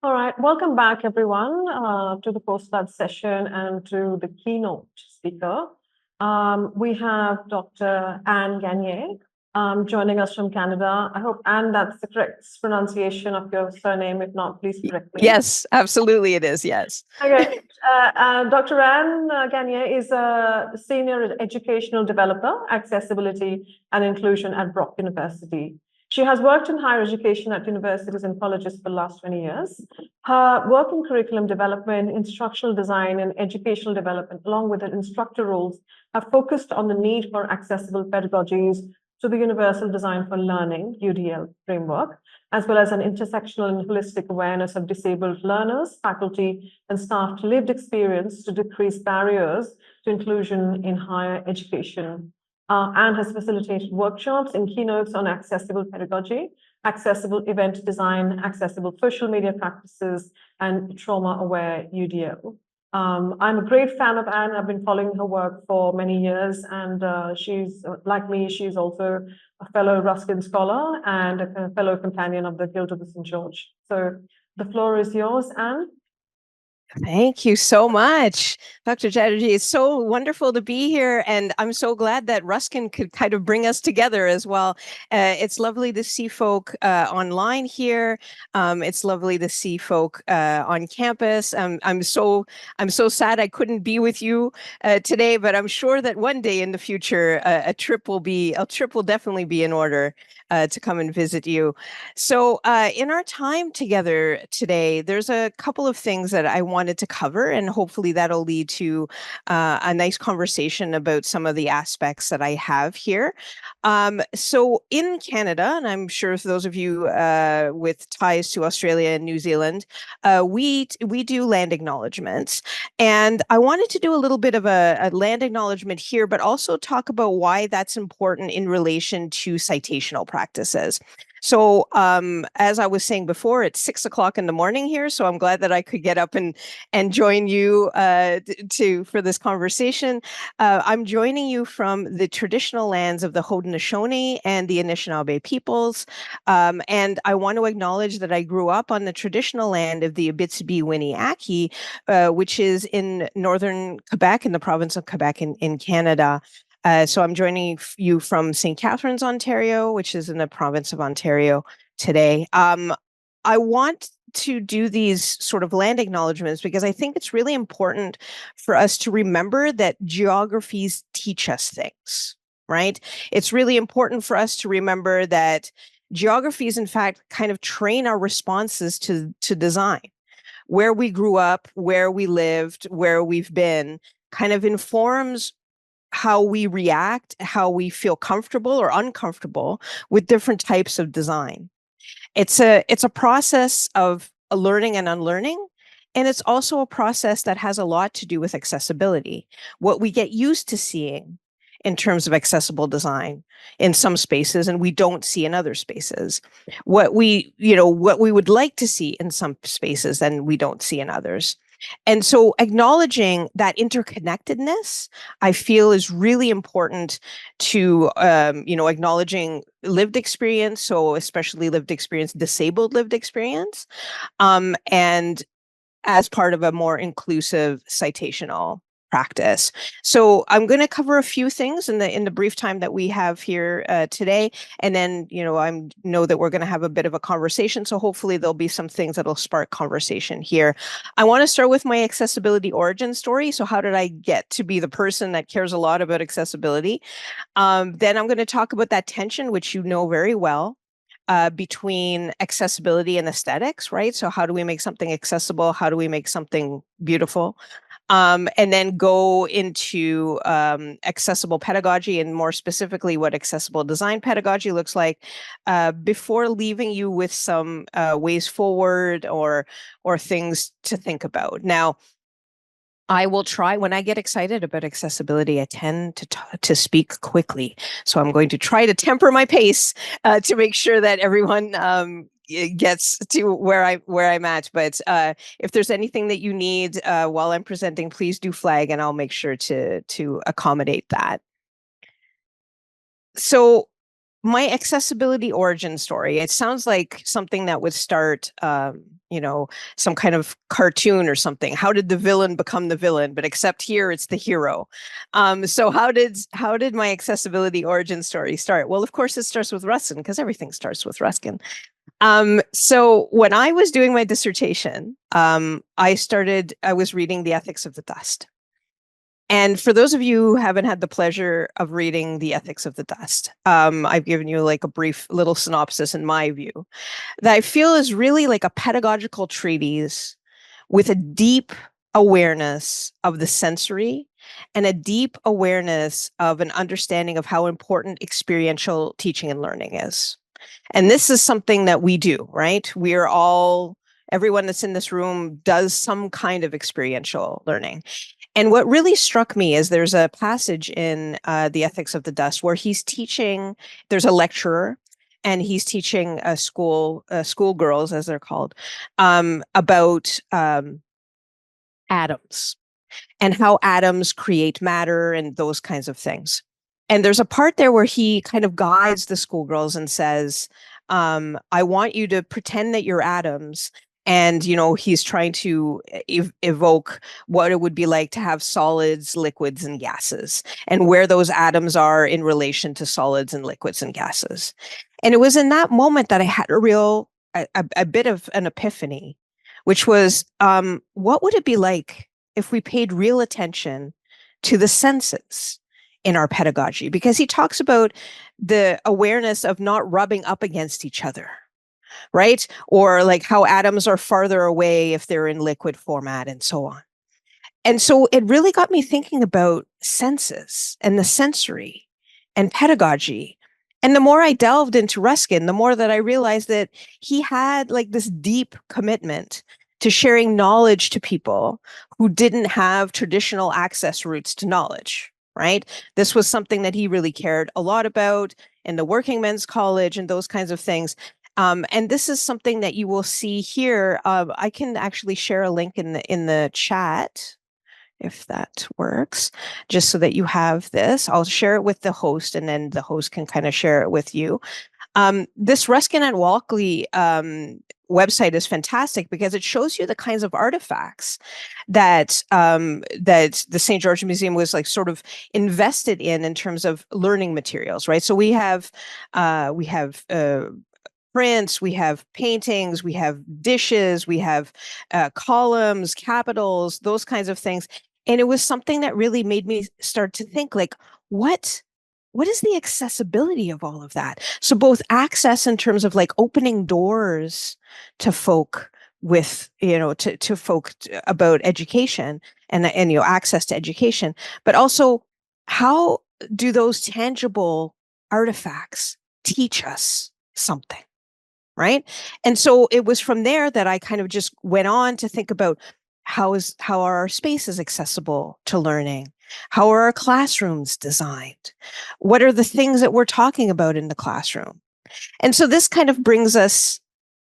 All right, welcome back everyone to the postcard session and to the keynote speaker. We have Dr. Anne Gagné joining us from Canada. I hope, Anne, that's the correct pronunciation of your surname. If not, please correct me. Yes, absolutely it is, yes. Okay, Dr. Anne Gagné is a senior educational developer, accessibility and inclusion at Brock University. She has worked in higher education at universities and colleges for the last 20 years. Her work in curriculum development, instructional design, and educational development, along with her instructor roles, have focused on the need for accessible pedagogies to the Universal Design for Learning, UDL framework, as well as an intersectional and holistic awareness of disabled learners, faculty, and staff lived experience to decrease barriers to inclusion in higher education. Anne has facilitated workshops and keynotes on accessible pedagogy, accessible event design, accessible social media practices, and trauma-aware UDL. I'm a great fan of Anne. I've been following her work for many years, and she's, like me, she's also a fellow Ruskin scholar and a fellow companion of the Guild of the St. George. So the floor is yours, Anne. Thank you so much, Dr. Chatterjee. It's so wonderful to be here, and I'm so glad that Ruskin could kind of bring us together as well. It's lovely to see folk online here. It's lovely to see folk on campus. I'm so sad I couldn't be with you today, but I'm sure that one day in the future a trip will definitely be in order to come and visit you. So in our time together today, there's a couple of things that I wanted to cover, and hopefully that'll lead to a nice conversation about some of the aspects that I have here. So in Canada, and I'm sure for those of you with ties to Australia and New Zealand, we do land acknowledgements. And I wanted to do a little bit of a land acknowledgement here, but also talk about why that's important in relation to citational practices. So as I was saying before, it's 6 o'clock in the morning here, so I'm glad that I could get up and join you for this conversation. I'm joining you from the traditional lands of the Haudenosaunee and the Anishinaabe peoples, and I want to acknowledge that I grew up on the traditional land of the Abitibi-Winiaki, which is in northern Quebec, in the province of Quebec in Canada. So I'm joining you from St. Catharines, Ontario, which is in the province of Ontario today. I want to do these sort of land acknowledgements because I think it's really important for us to remember that geographies teach us things, right? It's really important for us to remember that geographies, in fact, kind of train our responses to design. Where we grew up, where we lived, where we've been, kind of informs how we react, how we feel comfortable or uncomfortable with different types of design. It's a process of learning and unlearning, and it's also a process that has a lot to do with accessibility. What we get used to seeing in terms of accessible design in some spaces and we don't see in other spaces. What we would like to see in some spaces and we don't see in others. And so acknowledging that interconnectedness, I feel, is really important to, acknowledging lived experience, so especially lived experience, disabled lived experience, and as part of a more inclusive citational practice. So I'm going to cover a few things in the brief time that we have here today, and then I know that we're going to have a bit of a conversation. So hopefully there'll be some things that'll spark conversation here. I want to start with my accessibility origin story. So how did I get to be the person that cares a lot about accessibility? Then I'm going to talk about that tension, which you know very well. Between accessibility and aesthetics, right? So how do we make something accessible? How do we make something beautiful? And then go into accessible pedagogy and more specifically what accessible design pedagogy looks like before leaving you with some ways forward or things to think about. Now, I will try, when I get excited about accessibility, I tend to speak quickly. So I'm going to try to temper my pace to make sure that everyone gets to where I'm at. But if there's anything that you need while I'm presenting, please do flag and I'll make sure to accommodate that. So my accessibility origin story, it sounds like something that would start some kind of cartoon or something. How did the villain become the villain? But except here, it's the hero. So how did my accessibility origin story start? Well, of course, it starts with Ruskin, because everything starts with Ruskin. So when I was doing my dissertation, I was reading The Ethics of the Dust. And for those of you who haven't had the pleasure of reading The Ethics of the Dust, I've given you like a brief little synopsis in my view that I feel is really like a pedagogical treatise with a deep awareness of the sensory and a deep awareness of an understanding of how important experiential teaching and learning is. And this is something that we do, right? Everyone that's in this room does some kind of experiential learning. And what really struck me is there's a passage in The Ethics of the Dust where he's teaching, there's a lecturer, and he's teaching schoolgirls, as they're called, about atoms and how atoms create matter and those kinds of things. And there's a part there where he kind of guides the schoolgirls and says, I want you to pretend that you're atoms. And, he's trying to evoke what it would be like to have solids, liquids, and gases, and where those atoms are in relation to solids and liquids and gases. And it was in that moment that I had a bit of an epiphany, which was, what would it be like if we paid real attention to the senses in our pedagogy? Because he talks about the awareness of not rubbing up against each other, right? Or like how atoms are farther away if they're in liquid format and so on. And so it really got me thinking about senses and the sensory and pedagogy. And the more I delved into Ruskin, the more that I realized that he had like this deep commitment to sharing knowledge to people who didn't have traditional access routes to knowledge, right? This was something that he really cared a lot about in the Working Men's College and those kinds of things. And this is something that you will see here. I can actually share a link in the chat, if that works, just so that you have this. I'll share it with the host, and then the host can kind of share it with you. This Ruskin and Walkley website is fantastic because it shows you the kinds of artifacts that the St. George Museum was like sort of invested in terms of learning materials, right? So we have prints, we have paintings, we have dishes, we have columns, capitals, those kinds of things. And it was something that really made me start to think like, what is the accessibility of all of that? So both access in terms of like opening doors to folk with, to folk about education and access to education, but also how do those tangible artifacts teach us something? Right. And so it was from there that I kind of just went on to think about how are our spaces accessible to learning? How are our classrooms designed? What are the things that we're talking about in the classroom? And so this kind of brings us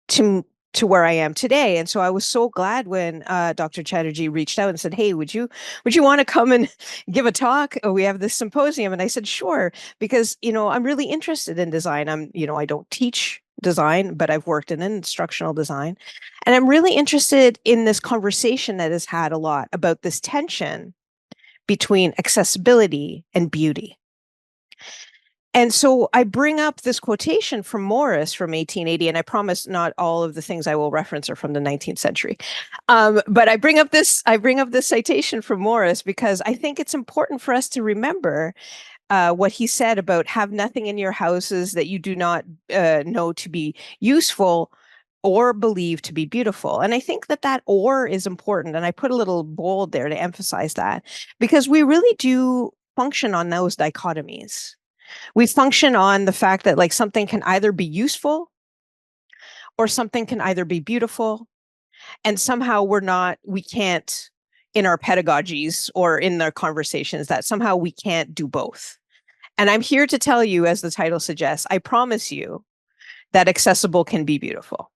to where I am today. And so I was so glad when Dr. Chatterjee reached out and said, hey, would you want to come and give a talk? Oh, we have this symposium. And I said, sure, because, I'm really interested in design. I don't teach design, but I've worked in instructional design. And I'm really interested in this conversation that has had a lot about this tension between accessibility and beauty. And so I bring up this quotation from Morris from 1880, and I promise not all of the things I will reference are from the 19th century. But I bring up this citation from Morris because I think it's important for us to remember what he said about have nothing in your houses that you do not know to be useful or believe to be beautiful. And I think that or is important. And I put a little bold there to emphasize that because we really do function on those dichotomies. We function on the fact that like something can either be useful or something can either be beautiful. And somehow we can't in our pedagogies or in their conversations that somehow we can't do both. And I'm here to tell you, as the title suggests, I promise you that accessible can be beautiful.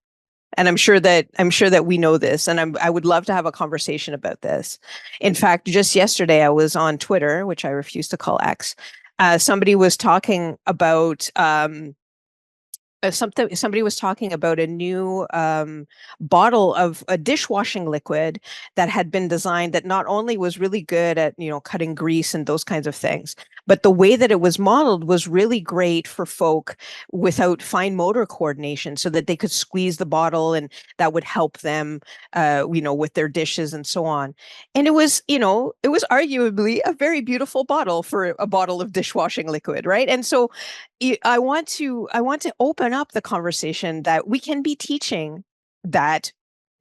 And I'm sure that we know this, and I would love to have a conversation about this. In fact, just yesterday I was on Twitter, which I refuse to call X. Somebody was talking about somebody was talking about a new bottle of a dishwashing liquid that had been designed that not only was really good at, cutting grease and those kinds of things, but the way that it was modeled was really great for folk without fine motor coordination, so that they could squeeze the bottle and that would help them, with their dishes and so on. And it was arguably a very beautiful bottle for a bottle of dishwashing liquid, right? And so I want to open up the conversation that we can be teaching that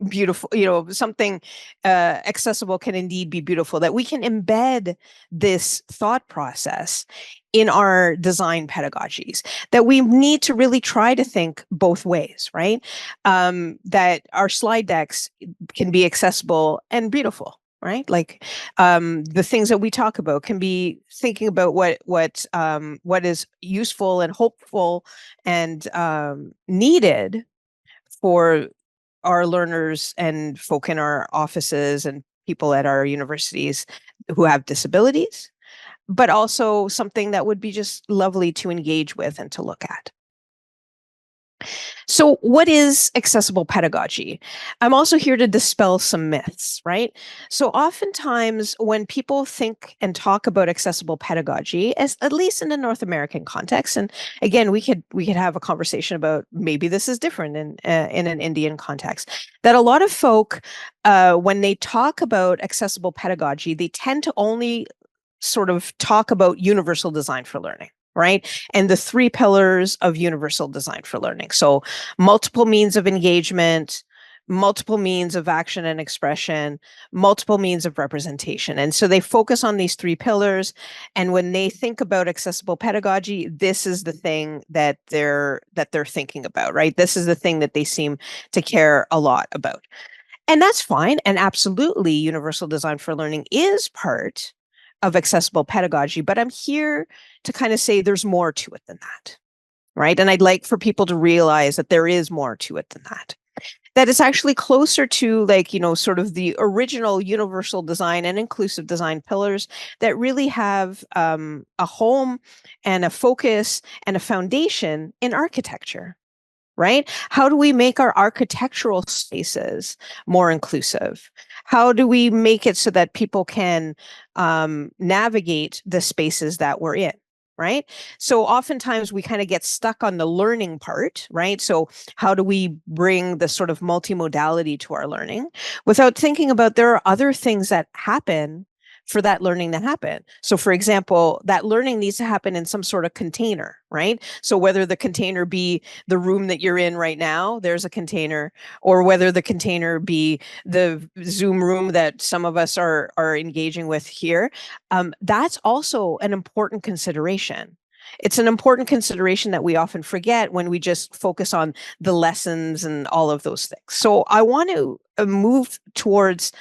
beautiful, something accessible can indeed be beautiful, that we can embed this thought process in our design pedagogies, that we need to really try to think both ways, right? That our slide decks can be accessible and beautiful, right? Like the things that we talk about can be thinking about what is useful and hopeful and needed for our learners and folk in our offices and people at our universities who have disabilities, but also something that would be just lovely to engage with and to look at. So what is accessible pedagogy? I'm also here to dispel some myths, right? So oftentimes when people think and talk about accessible pedagogy, as at least in the North American context, and again, we could have a conversation about maybe this is different in an Indian context, that a lot of folk, when they talk about accessible pedagogy, they tend to only sort of talk about universal design for learning, right? And the 3 pillars of universal design for learning. So multiple means of engagement, multiple means of action and expression, multiple means of representation. And so they focus on these 3 pillars. And when they think about accessible pedagogy, this is the thing that they're thinking about, right? This is the thing that they seem to care a lot about. And that's fine. And absolutely, universal design for learning is part of accessible pedagogy, but I'm here to kind of say there's more to it than that, right? And I'd like for people to realize that there is more to it than that. That it's actually closer to sort of the original universal design and inclusive design pillars that really have a home and a focus and a foundation in architecture. Right? How do we make our architectural spaces more inclusive? How do we make it so that people can navigate the spaces that we're in? Right? So oftentimes we kind of get stuck on the learning part, right? So how do we bring the sort of multimodality to our learning without thinking about there are other things that happen for that learning to happen. So for example, that learning needs to happen in some sort of container, right? So whether the container be the room that you're in right now, there's a container, or whether the container be the Zoom room that some of us are engaging with here, that's also an important consideration. It's an important consideration that we often forget when we just focus on the lessons and all of those things. So I want to move towards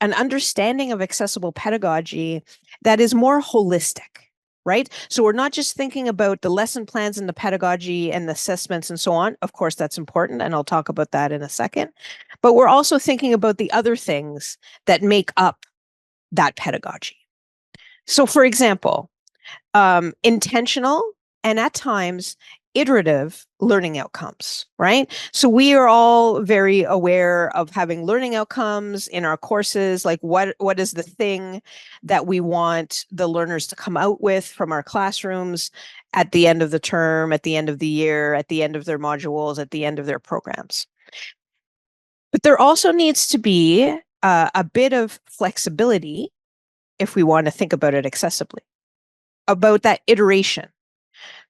an understanding of accessible pedagogy that is more holistic, right? So we're not just thinking about the lesson plans and the pedagogy and the assessments and so on. Of course, that's important, and I'll talk about that in a second. But we're also thinking about the other things that make up that pedagogy. So for example, intentional and at times iterative learning outcomes, right? So we are all very aware of having learning outcomes in our courses, like what is the thing that we want the learners to come out with from our classrooms at the end of the term, at the end of the year, at the end of their modules, at the end of their programs. But there also needs to be a bit of flexibility, if we want to think about it accessibly, about that iteration.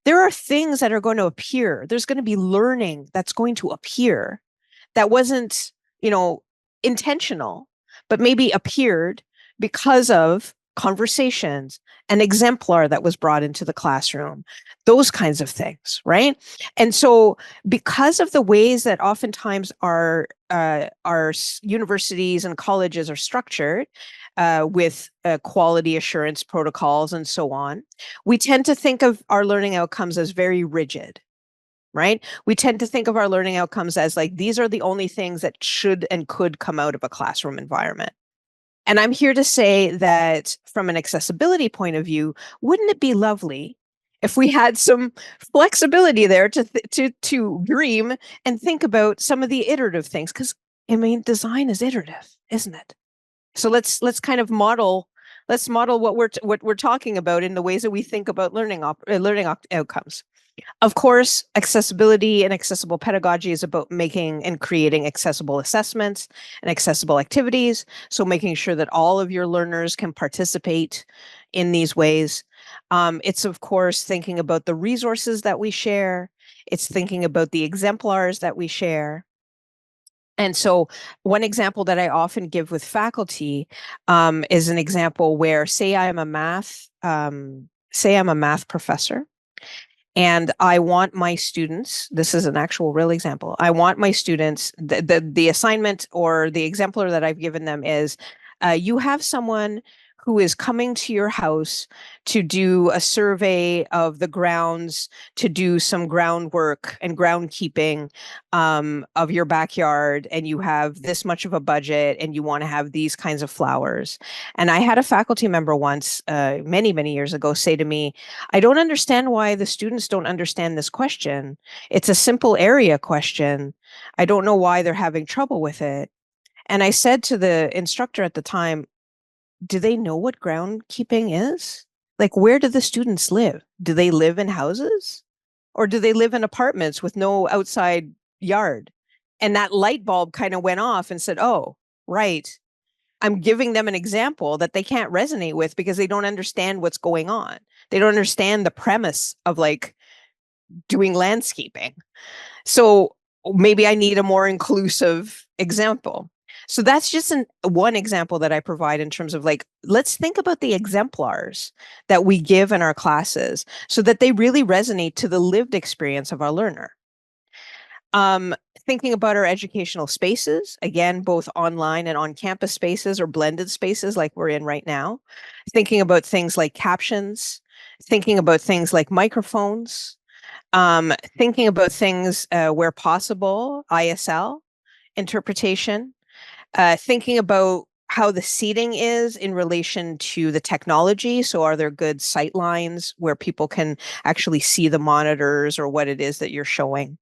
There are things that are going to appear. There's going to be learning that's going to appear that wasn't, intentional, but maybe appeared because of conversations, an exemplar that was brought into the classroom, those kinds of things, right? And so because of the ways that oftentimes our universities and colleges are structured, with quality assurance protocols and so on, we tend to think of our learning outcomes as very rigid, right? We tend to think of our learning outcomes as like, these are the only things that should and could come out of a classroom environment. And I'm here to say that from an accessibility point of view, wouldn't it be lovely if we had some flexibility there to dream and think about some of the iterative things, because I mean, design is iterative, isn't it? So let's kind of model what we're talking about in the ways that we think about learning outcomes. Of course, accessibility and accessible pedagogy is about making and creating accessible assessments and accessible activities. So making sure that all of your learners can participate in these ways. It's, of course, thinking about the resources that we share. It's thinking about the exemplars that we share. And so one example that I often give with faculty is an example where, say I'm a math professor, and I want my students, this is an actual real example, I want my students, the assignment or the exemplar that I've given them is, you have someone who is coming to your house to do a survey of the grounds, to do some groundwork and groundkeeping of your backyard, and you have this much of a budget, and you want to have these kinds of flowers. And I had a faculty member once, many, many years ago, say to me, I don't understand why the students don't understand this question. It's a simple area question. I don't know why they're having trouble with it. And I said to the instructor at the time, do they know what groundkeeping is? Like, where do the students live? Do they live in houses? Or do they live in apartments with no outside yard? And that light bulb kind of went off and said, oh, right. I'm giving them an example that they can't resonate with because they don't understand what's going on. They don't understand the premise of like doing landscaping. So maybe I need a more inclusive example. So that's just one example that I provide in terms of like, let's think about the exemplars that we give in our classes so that they really resonate to the lived experience of our learner. Thinking about our educational spaces, again, both online and on-campus spaces or blended spaces like we're in right now. Thinking about things like captions, thinking about things like microphones, thinking about things where possible, ISL, interpretation, thinking about how the seating is in relation to the technology. So are there good sight lines where people can actually see the monitors or what it is that you're showing?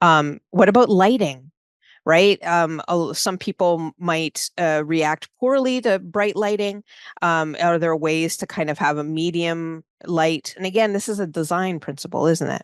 What about lighting, right? Some people might react poorly to bright lighting. Are there ways to kind of have a medium light? And again, this is a design principle, isn't it?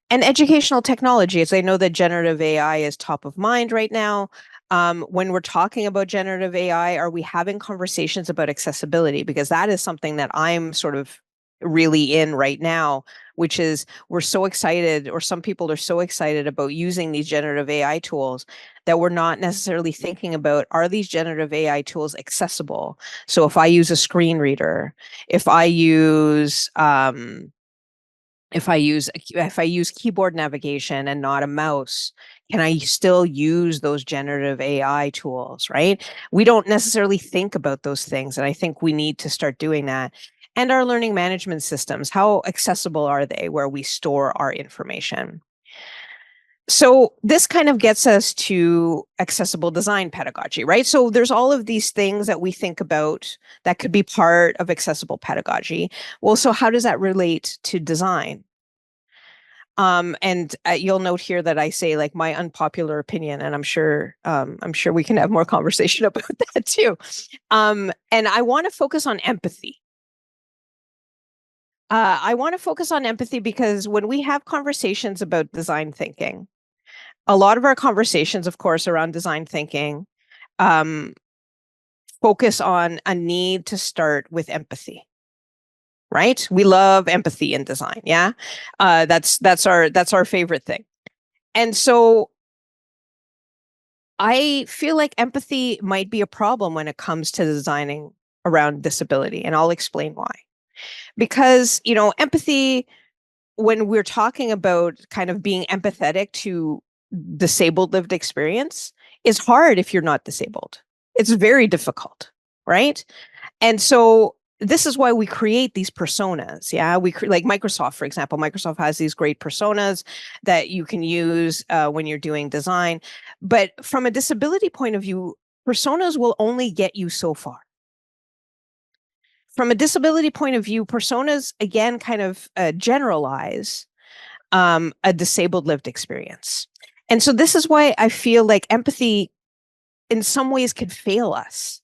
And educational technology, as I know that generative AI is top of mind right now. When we're talking about generative AI, are we having conversations about accessibility? Because that is something that I'm sort of really in right now, which is we're so excited, or some people are so excited about using these generative AI tools that we're not necessarily thinking about, are these generative AI tools accessible? So if I use a screen reader, if I use if I use keyboard navigation and not a mouse, can I still use those generative AI tools, right? We don't necessarily think about those things, and I think we need to start doing that. And our learning management systems, how accessible are they where we store our information? So this kind of gets us to accessible design pedagogy, right? So there's all of these things that we think about that could be part of accessible pedagogy. Well, so how does that relate to design? And you'll note here that I say like my unpopular opinion, and I'm sure we can have more conversation about that too. And I want to focus on empathy. I want to focus on empathy because when we have conversations about design thinking, a lot of our conversations, of course, around design thinking, focus on a need to start with empathy. Right? We love empathy in design. Yeah. That's our favorite thing. And so I feel like empathy might be a problem when it comes to designing around disability. And I'll explain why. Because, empathy, when we're talking about kind of being empathetic to disabled lived experience, is hard if you're not disabled. It's very difficult. Right? And so this is why we create these personas. Yeah, like Microsoft, for example. Microsoft has these great personas that you can use when you're doing design. But from a disability point of view, personas will only get you so far. from a disability point of view, personas, again, kind of generalize a disabled lived experience. And so this is why I feel like empathy in some ways could fail us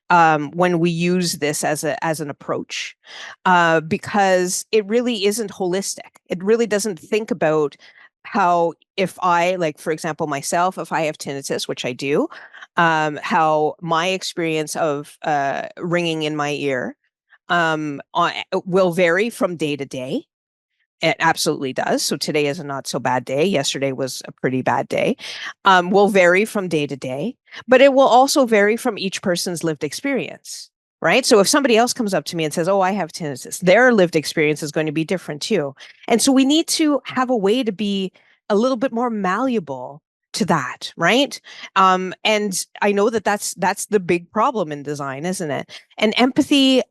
when we use this as an approach, because it really isn't holistic. It really doesn't think about how, if I, like, for example, myself, if I have tinnitus, which I do, how my experience of ringing in my ear will vary from day to day. It absolutely does. So today is a not so bad day. Yesterday was a pretty bad day. Will vary from day to day, but it will also vary from each person's lived experience, right? So if somebody else comes up to me and says, "Oh, I have tinnitus," their lived experience is going to be different too. And so we need to have a way to be a little bit more malleable to that, right? And I know that that's the big problem in design, isn't it? And empathy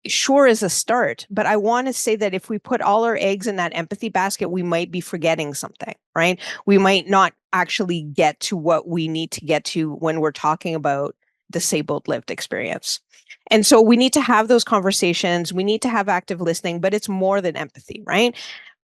sure is a start, but I want to say that if we put all our eggs in that empathy basket, we might be forgetting something, right? We might not actually get to what we need to get to when we're talking about disabled lived experience. And so we need to have those conversations. We need to have active listening, but it's more than empathy, right?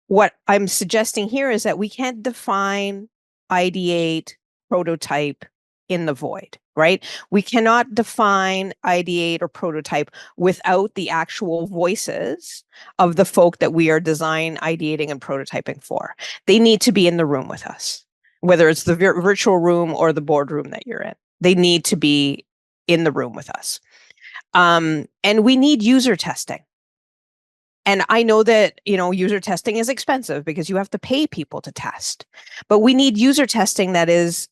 What I'm suggesting here is that we can't define, ideate, prototype in the void, right? We cannot define, ideate, or prototype without the actual voices of the folk that we are design, ideating, and prototyping for. They need to be in the room with us, whether it's the virtual room or the boardroom that you're in. They need to be in the room with us. And we need user testing. And I know that, user testing is expensive because you have to pay people to test, but we need user testing that is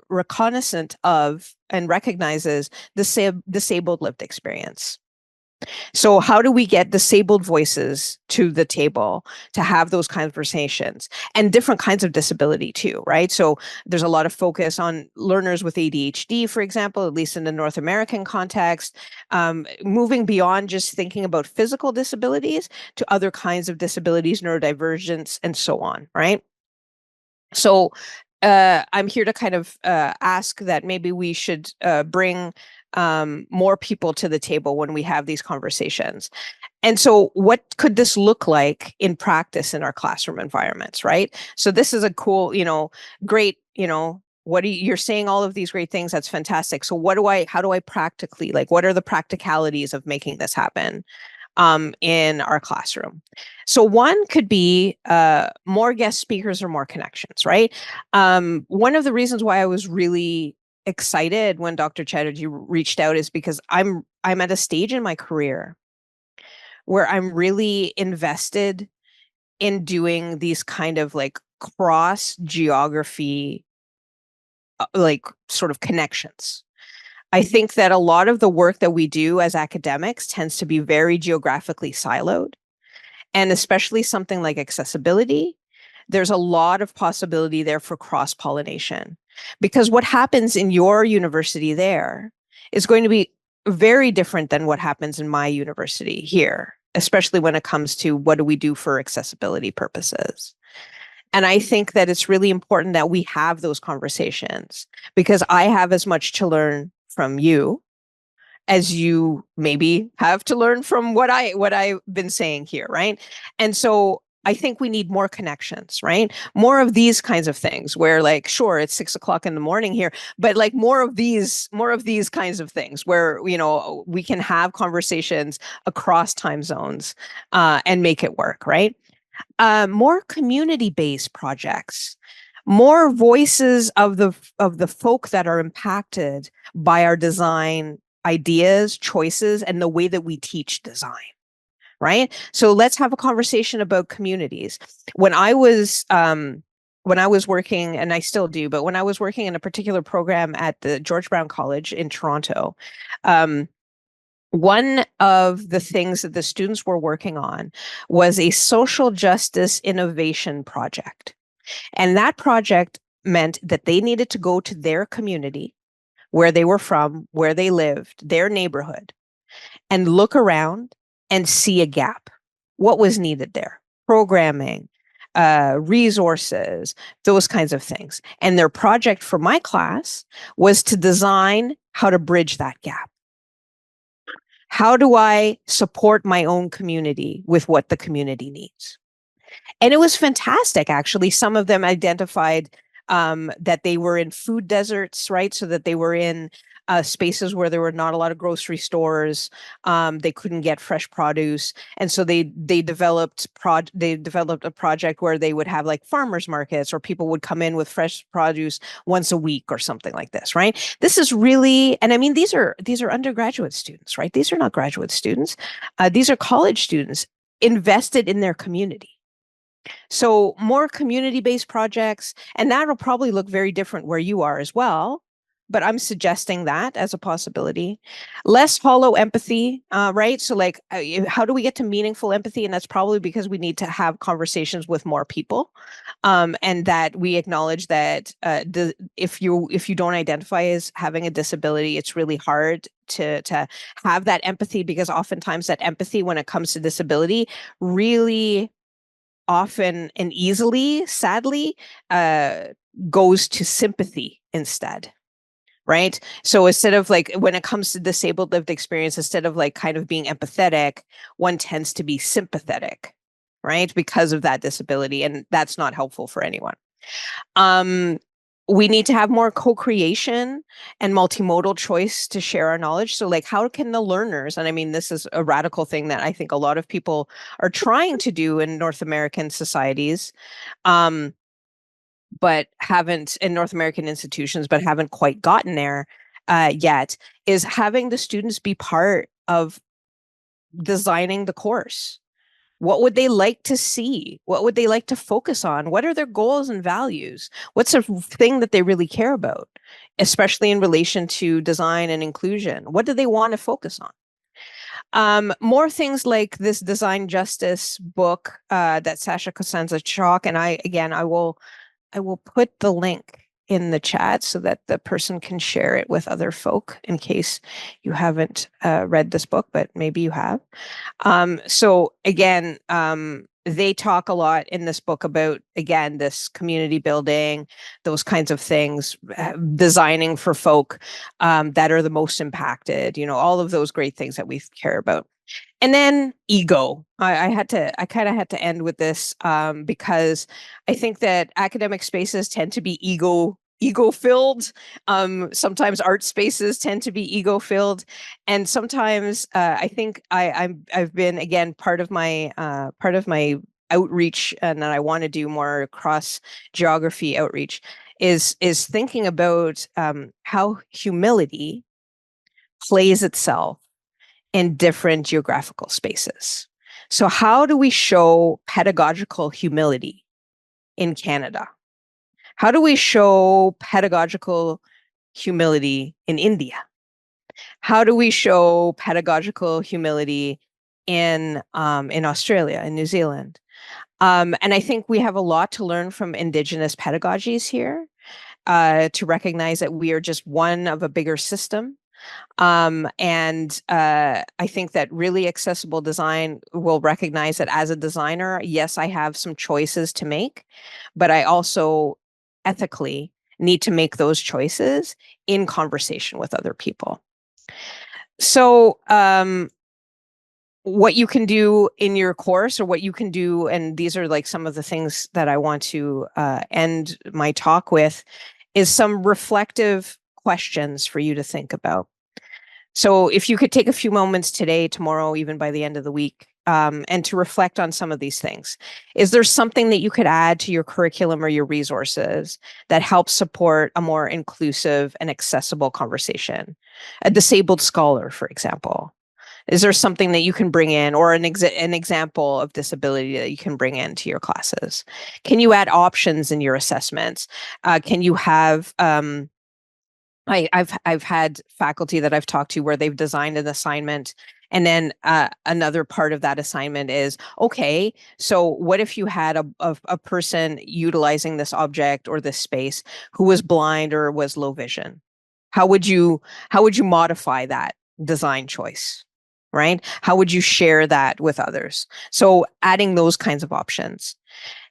reconnaissant of and recognizes the disabled lived experience. So how do we get disabled voices to the table to have those conversations, and different kinds of disability too, right? So there's a lot of focus on learners with ADHD, for example, at least in the North American context, moving beyond just thinking about physical disabilities to other kinds of disabilities, neurodivergence, and so on, right? So I'm here to kind of ask that maybe we should bring more people to the table when we have these conversations. And so what could this look like in practice in our classroom environments, right? So this is a cool, great, you're saying all of these great things. That's fantastic. So how do I practically, what are the practicalities of making this happen in our classroom? So one could be more guest speakers or more connections, right? One of the reasons why I was really excited when Dr. Chatterjee reached out is because I'm at a stage in my career where I'm really invested in doing these kind of cross geography, sort of connections. I think that a lot of the work that we do as academics tends to be very geographically siloed, and especially something like accessibility. There's a lot of possibility there for cross-pollination, because what happens in your university there is going to be very different than what happens in my university here, especially when it comes to what do we do for accessibility purposes. And I think that it's really important that we have those conversations, because I have as much to learn from you as you maybe have to learn from what I've been saying here, right? And so I think we need more connections, right? More of these kinds of things where, sure, it's 6 o'clock in the morning here, but more of these kinds of things where, we can have conversations across time zones and make it work, right? More community-based projects, more voices of the folk that are impacted by our design ideas, choices, and the way that we teach design. Right? So let's have a conversation about communities. When I was working, and I still do, but when I was working in a particular program at the George Brown College in Toronto, one of the things that the students were working on was a social justice innovation project. And that project meant that they needed to go to their community, where they were from, where they lived, their neighborhood, and look around and see a gap. What was needed there? Programming, resources, those kinds of things. And their project for my class was to design how to bridge that gap. How do I support my own community with what the community needs? And it was fantastic, actually. Some of them identified that they were in food deserts, right? So that they were in spaces where there were not a lot of grocery stores. They couldn't get fresh produce, and so they developed a project where they would have like farmers markets, or people would come in with fresh produce once a week or something like this, right? This is really, and I mean, these are undergraduate students, right? These are not graduate students. These are college students invested in their community. So more community-based projects, and that'll probably look very different where you are as well, but I'm suggesting that as a possibility. Less hollow empathy, right? So like, how do we get to meaningful empathy? And that's probably because we need to have conversations with more people, and that we acknowledge that if you don't identify as having a disability, it's really hard to have that empathy, because oftentimes that empathy, when it comes to disability, really often and easily, sadly, goes to sympathy instead, right? So instead of like, when it comes to disabled lived experience, instead of like kind of being empathetic, one tends to be sympathetic, right? Because of that disability, and that's not helpful for anyone. We need to have more co-creation and multimodal choice to share our knowledge. So like, how can the learners, and I mean, this is a radical thing that I think a lot of people are trying to do in North American societies, but haven't, in North American institutions, but haven't quite gotten there yet, is having the students be part of designing the course. What would they like to see? What would they like to focus on? What are their goals and values? What's a thing that they really care about, especially in relation to design and inclusion? What do they want to focus on? More things like this design justice book that Sasha Cosenza-Chalk, and I will put the link in the chat so that the person can share it with other folk, in case you haven't read this book, but maybe you have. So again, they talk a lot in this book about, again, this community building, those kinds of things, designing for folk that are the most impacted, all of those great things that we care about. And then ego. I kind of had to end with this because I think that academic spaces tend to be ego filled. Sometimes art spaces tend to be ego filled, and sometimes I think I've been, again, part of my outreach, and that I want to do more cross geography outreach is thinking about how humility plays itself in different geographical spaces. So how do we show pedagogical humility in Canada? How do we show pedagogical humility in India? How do we show pedagogical humility in Australia and New Zealand? And I think we have a lot to learn from Indigenous pedagogies here, to recognize that we are just one of a bigger system. And I think that really accessible design will recognize that as a designer, yes, I have some choices to make, but I also ethically need to make those choices in conversation with other people. So what you can do in your course, or what you can do, and these are like some of the things that I want to end my talk with, is some reflective questions for you to think about. So if you could take a few moments today, tomorrow, even by the end of the week, and to reflect on some of these things. Is there something that you could add to your curriculum or your resources that helps support a more inclusive and accessible conversation? A disabled scholar, for example. Is there something that you can bring in, or an example of disability that you can bring into your classes? Can you add options in your assessments? Can you have I've had faculty that I've talked to where they've designed an assignment, and then another part of that assignment is, okay, so what if you had a person utilizing this object or this space who was blind or was low vision? How would you modify that design choice, right? How would you share that with others? So adding those kinds of options.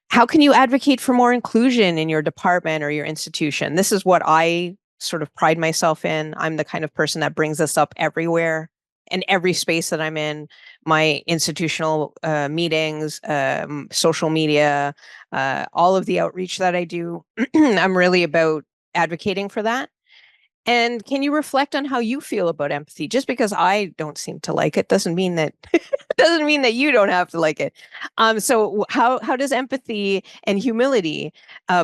How can you advocate for more inclusion in your department or your institution? This is what I sort of pride myself in. I'm the kind of person that brings this up everywhere, in every space that I'm in, my institutional meetings, social media, all of the outreach that I do, I'm really about advocating for that. And can you reflect on how you feel about empathy? Just because I don't seem to like it doesn't mean that doesn't mean that you don't have to like it. So how does empathy and humility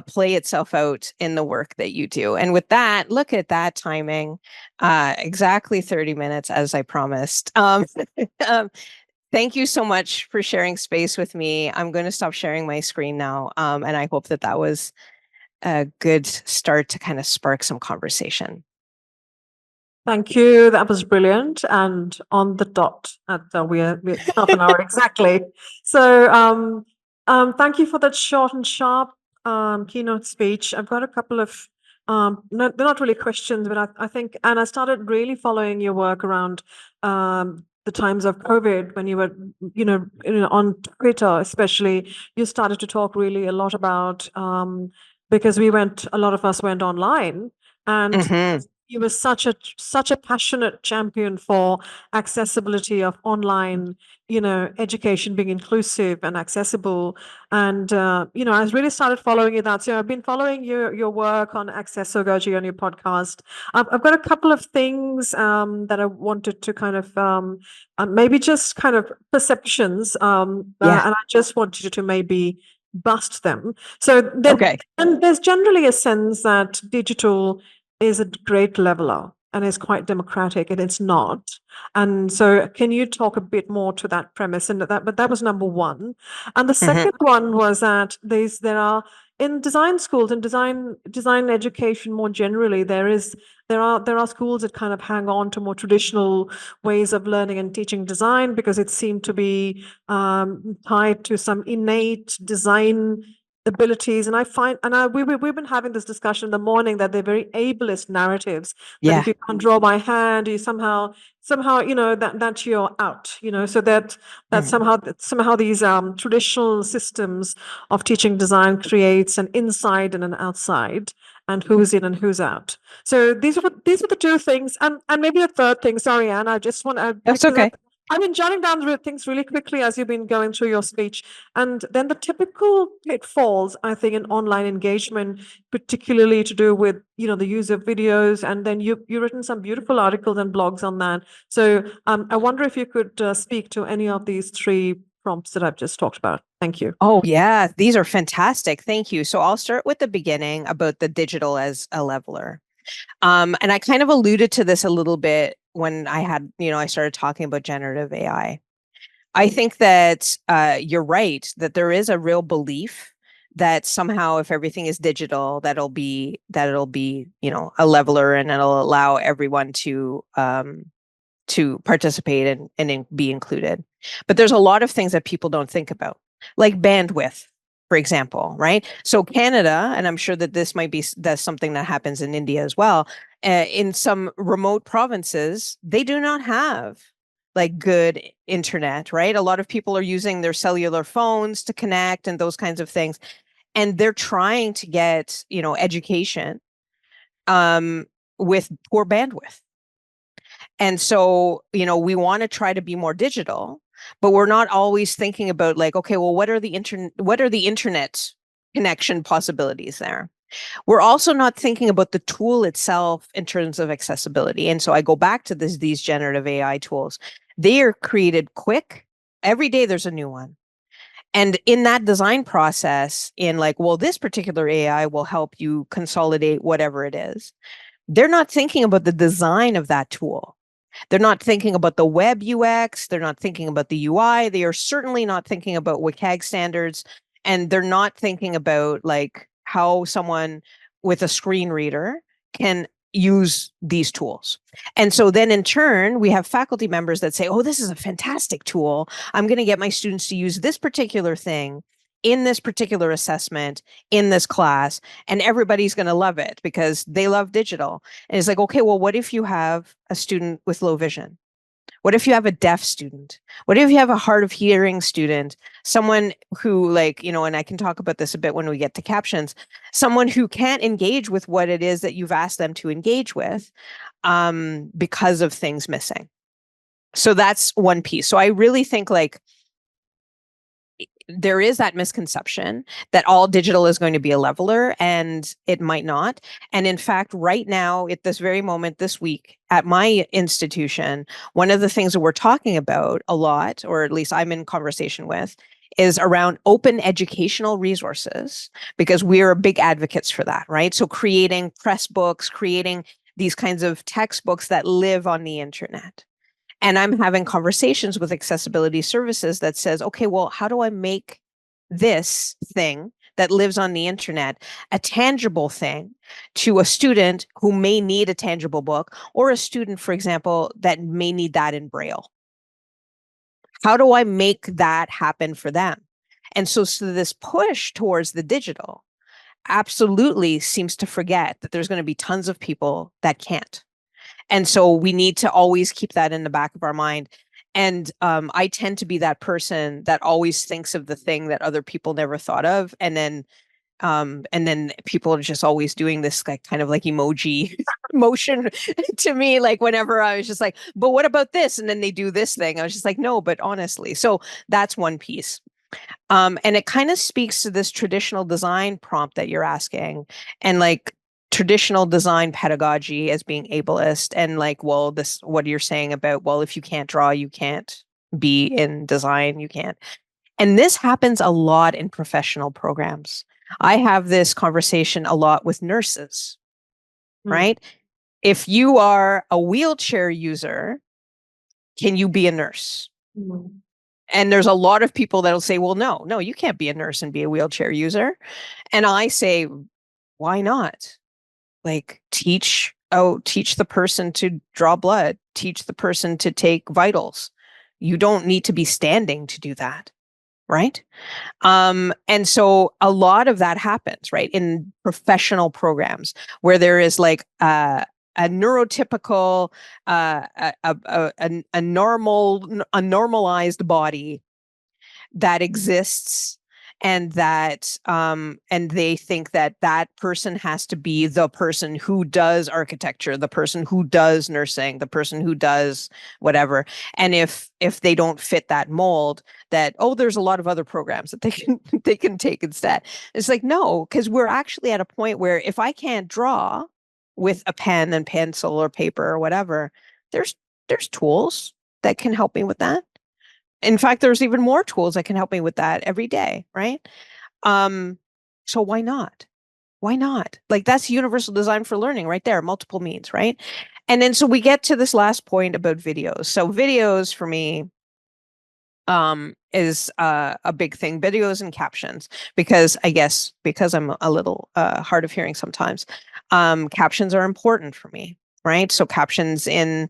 play itself out in the work that you do? And with that, look at that timing, exactly 30 minutes as I promised. Um, thank you so much for sharing space with me. I'm going to stop sharing my screen now, and I hope that that was a good start to kind of spark some conversation. Thank you. That was brilliant and on the dot at we're half an hour exactly. So thank you for that short and sharp keynote speech. I've got a couple of no, they're not really questions, but I think, and I started really following your work around the times of COVID when you were, on Twitter, especially, you started to talk really a lot about because a lot of us went online, and Mm-hmm. you were such a passionate champion for accessibility of online, education being inclusive and accessible. And I really started following you that. So I've been following your work on Accessogogy on your podcast. I've got a couple of things that I wanted to kind of maybe just kind of perceptions, Yeah. and I just wanted you to maybe bust them. So then, Okay. and there's generally a sense that digital is a great leveler and is quite democratic, and it's not. And so can you talk a bit more to that premise? And but that was number one. And the Mm-hmm. second one was that there are in design schools and design education more generally, there are schools that kind of hang on to more traditional ways of learning and teaching design because it seemed to be tied to some innate design abilities. And I find, we've been having this discussion in the morning that they're very ableist narratives, that if Yeah. you can't draw by hand, you somehow, that you're out, so that Mm. somehow these traditional systems of teaching design creates an inside and an outside, and who's in and who's out. So these are the two things, and maybe a third thing. Sorry, Anne, I just want to, That's because okay. I've been jotting down things really quickly as you've been going through your speech. And then the typical pitfalls, I think, in online engagement, particularly to do with, the use of videos. And then you've written some beautiful articles and blogs on that. So I wonder if you could speak to any of these three prompts that I've just talked about. Thank you. Oh, yeah. These are fantastic. Thank you. So I'll start with the beginning about the digital as a leveler. And I kind of alluded to this a little bit when I started talking about generative AI. I think that you're right, that there is a real belief that somehow if everything is digital, that'll be, a leveler, and it'll allow everyone to participate and be included. But there's a lot of things that people don't think about, like bandwidth, for example, right? So Canada, and I'm sure that that's something that happens in India as well. In some remote provinces, they do not have like good internet, right? A lot of people are using their cellular phones to connect and those kinds of things, and they're trying to get, education um, with poor bandwidth. And so, we want to try to be more digital, but we're not always thinking about like, okay, well, what are the internet connection possibilities there? We're also not thinking about the tool itself in terms of accessibility. And so I go back to these generative AI tools. They are created quick. Every day there's a new one. And in that design process, in like, well, this particular AI will help you consolidate whatever it is. They're not thinking about the design of that tool. They're not thinking about the web UX. They're not thinking about the UI. They are certainly not thinking about WCAG standards. And they're not thinking about like how someone with a screen reader can use these tools. And so then in turn, we have faculty members that say, oh, this is a fantastic tool. I'm going to get my students to use this particular thing in this particular assessment in this class, and everybody's going to love it because they love digital. And it's like, okay, well, what if you have a student with low vision? What if you have a deaf student? What if you have a hard of hearing student? Someone who like, and I can talk about this a bit when we get to captions, someone who can't engage with what it is that you've asked them to engage with because of things missing. So that's one piece. So I really think like there is that misconception that all digital is going to be a leveler, and it might not. And in fact, right now, at this very moment, this week, at my institution, one of the things that we're talking about a lot, or at least I'm in conversation with, is around open educational resources, because we're big advocates for that, right? So creating press books, creating these kinds of textbooks that live on the internet. And I'm having conversations with accessibility services that says, okay, well, how do I make this thing that lives on the internet a tangible thing to a student who may need a tangible book, or a student, for example, that may need that in Braille? How do I make that happen for them? And so this push towards the digital absolutely seems to forget that there's going to be tons of people that can't. And so we need to always keep that in the back of our mind. And I tend to be that person that always thinks of the thing that other people never thought of. And then people are just always doing this like kind of like emoji motion to me, like whenever I was just like, but what about this? And then they do this thing. I was just like, no, but honestly. So that's one piece. And it kind of speaks to this traditional design prompt that you're asking, and like traditional design pedagogy as being ableist, and like, well, this, what you're saying about, well, if you can't draw, you can't be in design, you can't. And this happens a lot in professional programs. I have this conversation a lot with nurses, right? If you are a wheelchair user, can you be a nurse? And there's a lot of people that'll say, well, no, you can't be a nurse and be a wheelchair user. And I say, why not? Like teach the person to draw blood, teach the person to take vitals. You don't need to be standing to do that, right? And so a lot of that happens, right, in professional programs where there is like a neurotypical, a normalized body that exists, and that and they think that that person has to be the person who does architecture, the person who does nursing, the person who does whatever. And if they don't fit that mold, that, oh, there's a lot of other programs that they can take instead. It's like, no, because we're actually at a point where if I can't draw with a pen and pencil or paper or whatever, there's tools that can help me with that. In fact, there's even more tools that can help me with that every day, right? So why not? Why not? Like, that's universal design for learning right there, multiple means, right? And then so we get to this last point about videos. So videos for me is a big thing, videos and captions, because I guess because I'm a little hard of hearing sometimes, captions are important for me, right? So captions in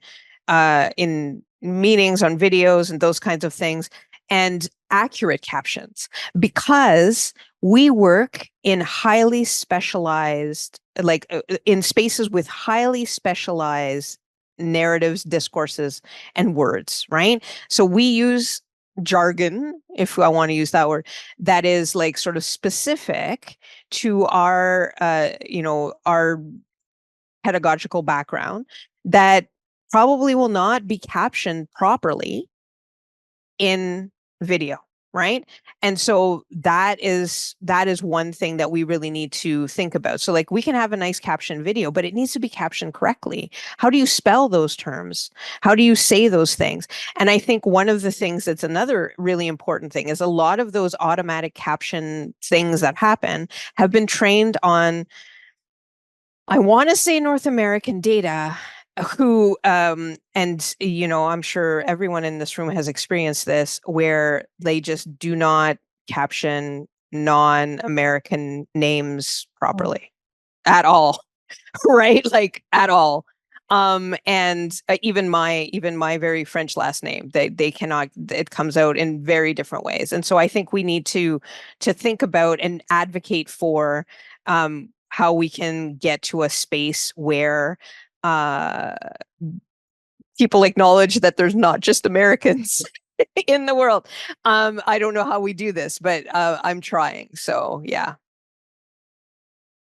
meetings, on videos, and those kinds of things, and accurate captions, because we work in highly specialized, like in spaces with highly specialized narratives, discourses, and words, right? So we use jargon, if I want to use that word, that is like sort of specific to our our pedagogical background, that probably will not be captioned properly in video, right? And so that is one thing that we really need to think about. So like, we can have a nice caption video, but it needs to be captioned correctly. How do you spell those terms? How do you say those things? And I think one of the things that's another really important thing is a lot of those automatic caption things that happen have been trained on, I want to say, North American data, who and I'm sure everyone in this room has experienced this, where they just do not caption non-American names properly at all. Right? Like, at all. And even my very French last name, they cannot, it comes out in very different ways. And so I think we need to think about and advocate for how we can get to a space where people acknowledge that there's not just Americans in the world. I don't know how we do this, but I'm trying. So yeah.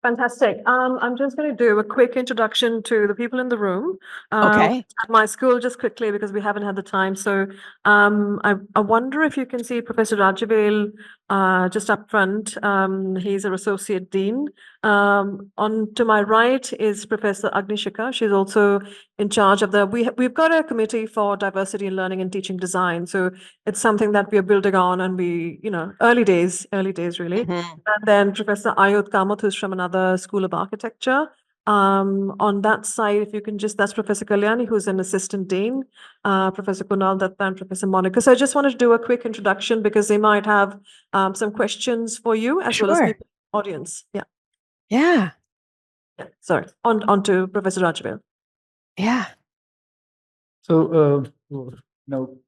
Fantastic. I'm just going to do a quick introduction to the people in the room. Okay. At my school, just quickly, because we haven't had the time. So I wonder if you can see Professor Rajavel just up front. He's our Associate Dean. On to my right is Professor Agnishika. She's also in charge of we've got a committee for diversity in learning and teaching design. So it's something that we are building on, and early days really. Mhm. And then Professor Ayod Kamath, who's from another school of architecture. On that side, if you can that's Professor Kalyani, who's an assistant dean, Professor Kunal Datta, and Professor Monica. So I just wanted to do a quick introduction because they might have some questions for you as well as Sure. people in the audience. Yeah. Yeah. Sorry. On to Professor Rajvel. Yeah. So,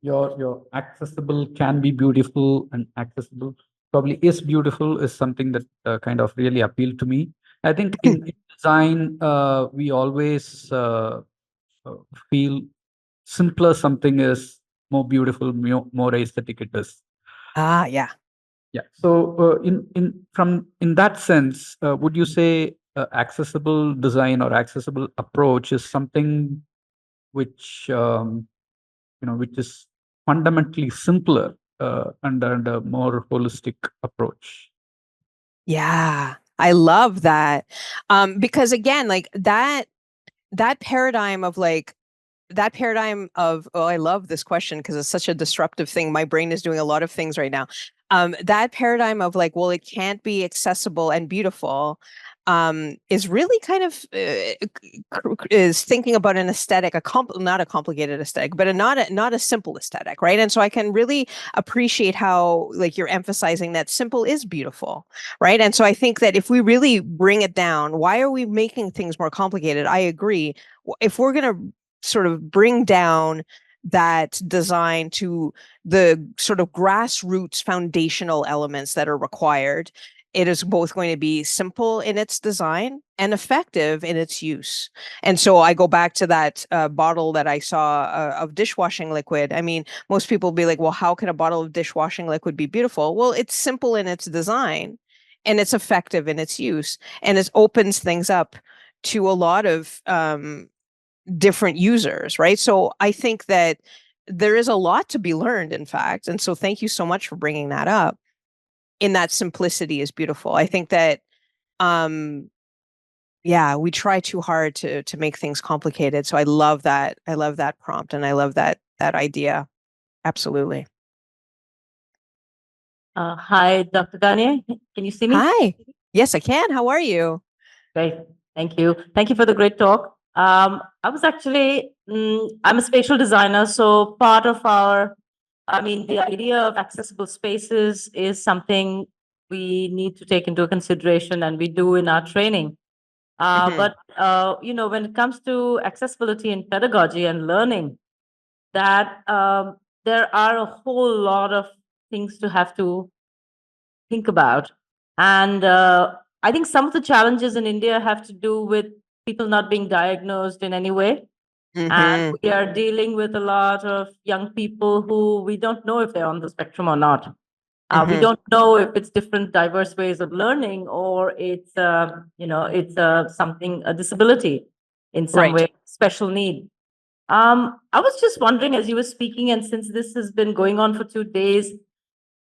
your accessible can be beautiful, and accessible probably is beautiful is something that kind of really appealed to me. I think in design, we always feel simpler something is more beautiful, more aesthetic it is. Yeah. Yeah. So, in that sense, would you say accessible design or accessible approach is something which which is fundamentally simpler and a more holistic approach? Yeah. I love that. Because again, like that paradigm of oh, I love this question because it's such a disruptive thing. My brain is doing a lot of things right now. That paradigm of like, well, it can't be accessible and beautiful, is really kind of is thinking about an aesthetic, not a complicated aesthetic, but not a simple aesthetic, right? And so I can really appreciate how like you're emphasizing that simple is beautiful, right? And so I think that if we really bring it down, why are we making things more complicated? I agree. If we're going to sort of bring down that design to the sort of grassroots foundational elements that are required, it is both going to be simple in its design and effective in its use. And so I go back to that bottle that I saw of dishwashing liquid. I mean, most people will be like, well, how can a bottle of dishwashing liquid be beautiful? Well, it's simple in its design and it's effective in its use, and it opens things up to a lot of different users, right? So I think that there is a lot to be learned, in fact. And so thank you so much for bringing that up. In that simplicity is beautiful. I think that, yeah, we try too hard to make things complicated. So I love that. I love that prompt, and I love that idea. Absolutely. Hi, Dr. Gagné. Can you see me? Hi. Yes, I can. How are you? Great. Thank you. Thank you for the great talk. I was actually, I'm a spatial designer, so part of the idea of accessible spaces is something we need to take into consideration, and we do in our training. But when it comes to accessibility in pedagogy and learning, that there are a whole lot of things to have to think about. And I think some of the challenges in India have to do with people not being diagnosed in any way. And we are dealing with a lot of young people who we don't know if they're on the spectrum or not. We don't know if it's different, diverse ways of learning, or it's something, a disability in some way, special need. I was just wondering, as you were speaking, and since this has been going on for 2 days,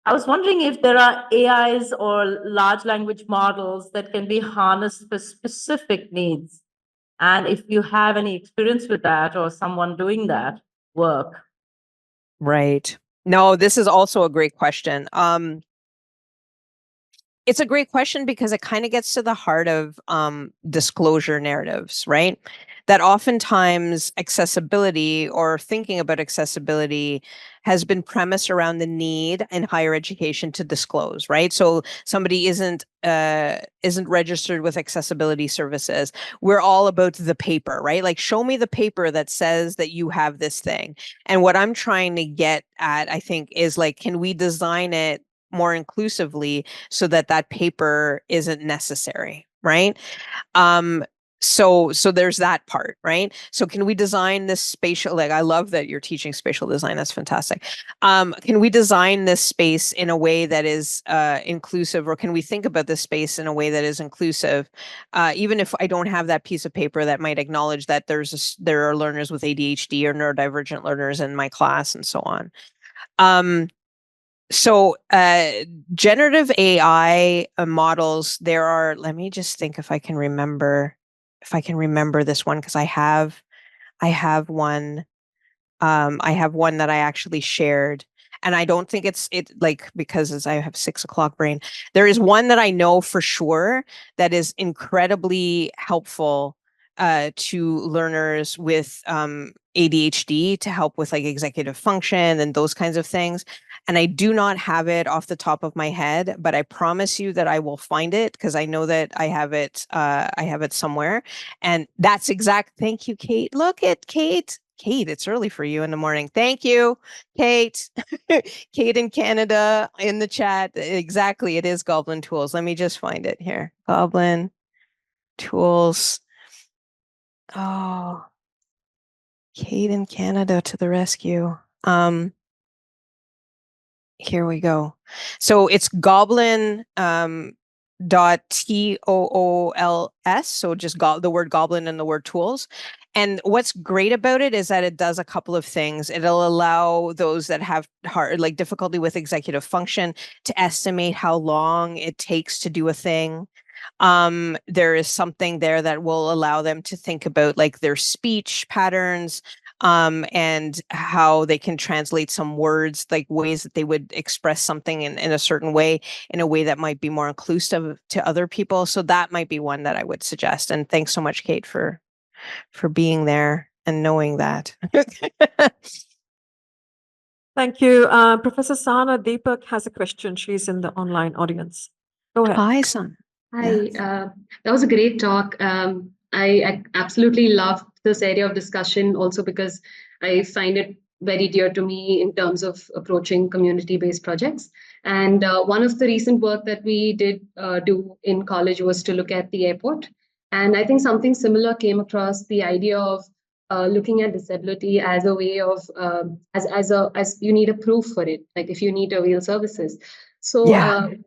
I was wondering if there are AIs or large language models that can be harnessed for specific needs, and if you have any experience with that or someone doing that work. Right. No, this is also a great question. It's a great question because it kind of gets to the heart of disclosure narratives, right? That oftentimes accessibility or thinking about accessibility has been premised around the need in higher education to disclose, right? So somebody isn't registered with accessibility services. We're all about the paper, right? Like, show me the paper that says that you have this thing. And what I'm trying to get at, I think, is like, can we design it more inclusively so that that paper isn't necessary, right? So there's that part, right? So can we design this spatial, like, I love that you're teaching spatial design. That's fantastic. Can we design this space in a way that is inclusive, or can we think about this space in a way that is inclusive? Even if I don't have that piece of paper that might acknowledge that there are learners with ADHD or neurodivergent learners in my class and so on. So generative AI models, there are, let me just think if I can remember this one, because I have one. I have one that I actually shared, and I don't think it's like, because as I have 6 o'clock brain, there is one that I know for sure that is incredibly helpful to learners with ADHD, to help with like executive function and those kinds of things. And I do not have it off the top of my head, but I promise you that I will find it, because I know that I have it somewhere. And that's thank you, Kate. Look at Kate. Kate, it's early for you in the morning. Thank you, Kate. Kate in Canada in the chat. Exactly, it is Goblin Tools. Let me just find it here. Goblin Tools. Oh, Kate in Canada to the rescue. Here we go. So it's Goblin .tools. So just the word goblin and the word tools. And what's great about it is that it does a couple of things. It'll allow those that have difficulty with executive function to estimate how long it takes to do a thing. There is something there that will allow them to think about like their speech patterns, and how they can translate some words, like ways that they would express something in a certain way, in a way that might be more inclusive to other people. So that might be one that I would suggest. And thanks so much, Kate, for being there and knowing that. Thank you. Professor Sana Deepak has a question. She's in the online audience. Go ahead. Hi, Sana. Hi, that was a great talk. I absolutely love this area of discussion also because I find it very dear to me in terms of approaching community-based projects. And one of the recent work that we did do in college was to look at the airport. And I think something similar came across, the idea of looking at disability as a way of, as you need a proof for it, like if you need real services. So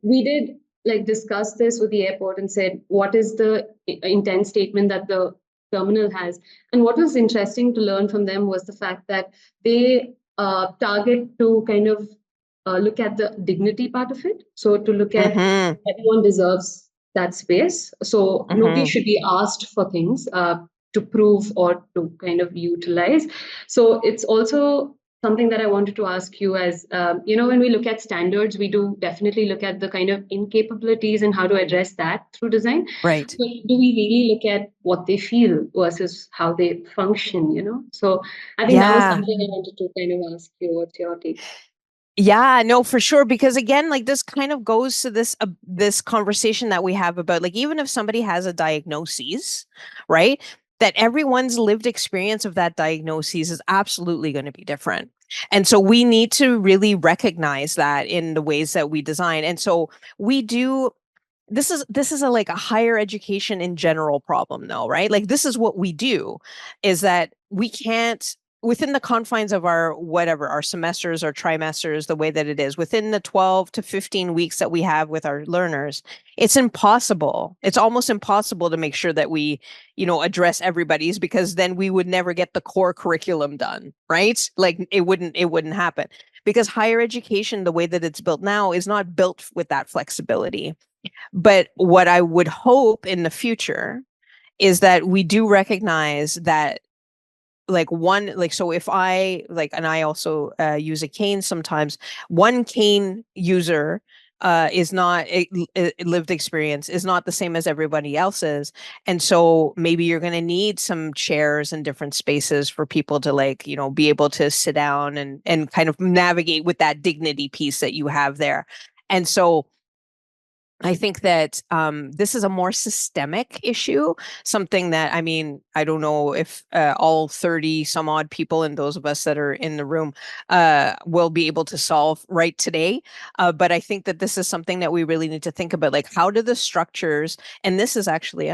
we did discussed this with the airport and said, what is the intent statement that the terminal has? And what was interesting to learn from them was the fact that they target to kind of look at the dignity part of it. So to look at everyone deserves that space. So nobody should be asked for things to prove or to kind of utilize. So it's also something that I wanted to ask you as, when we look at standards, we do definitely look at the kind of incapabilities and how to address that through design. Right. But do we really look at what they feel versus how they function, So I think that was something I wanted to kind of ask you. What's your take? Yeah, no, for sure. Because again, like this kind of goes to this conversation that we have about, like, even if somebody has a diagnosis, right? That everyone's lived experience of that diagnosis is absolutely going to be different. And so we need to really recognize that in the ways that we design. And so we do, this is a higher education in general problem though, right? Like this is what we do, is that we can't, within the confines of our semesters or trimesters, the way that it is, within the 12 to 15 weeks that we have with our learners, it's impossible. It's almost impossible to make sure that we, address everybody's, because then we would never get the core curriculum done, right? Like it wouldn't happen, because higher education, the way that it's built now, is not built with that flexibility. But what I would hope in the future is that we do recognize that so if I and I also use a cane sometimes, one cane user is not lived experience is not the same as everybody else's. And so maybe you're going to need some chairs in different spaces for people to be able to sit down and kind of navigate with that dignity piece that you have there. And so I think that this is a more systemic issue, something that, I mean, I don't know if all 30 some odd people and those of us that are in the room will be able to solve right today. But I think that this is something that we really need to think about, like how do the structures, and this is actually,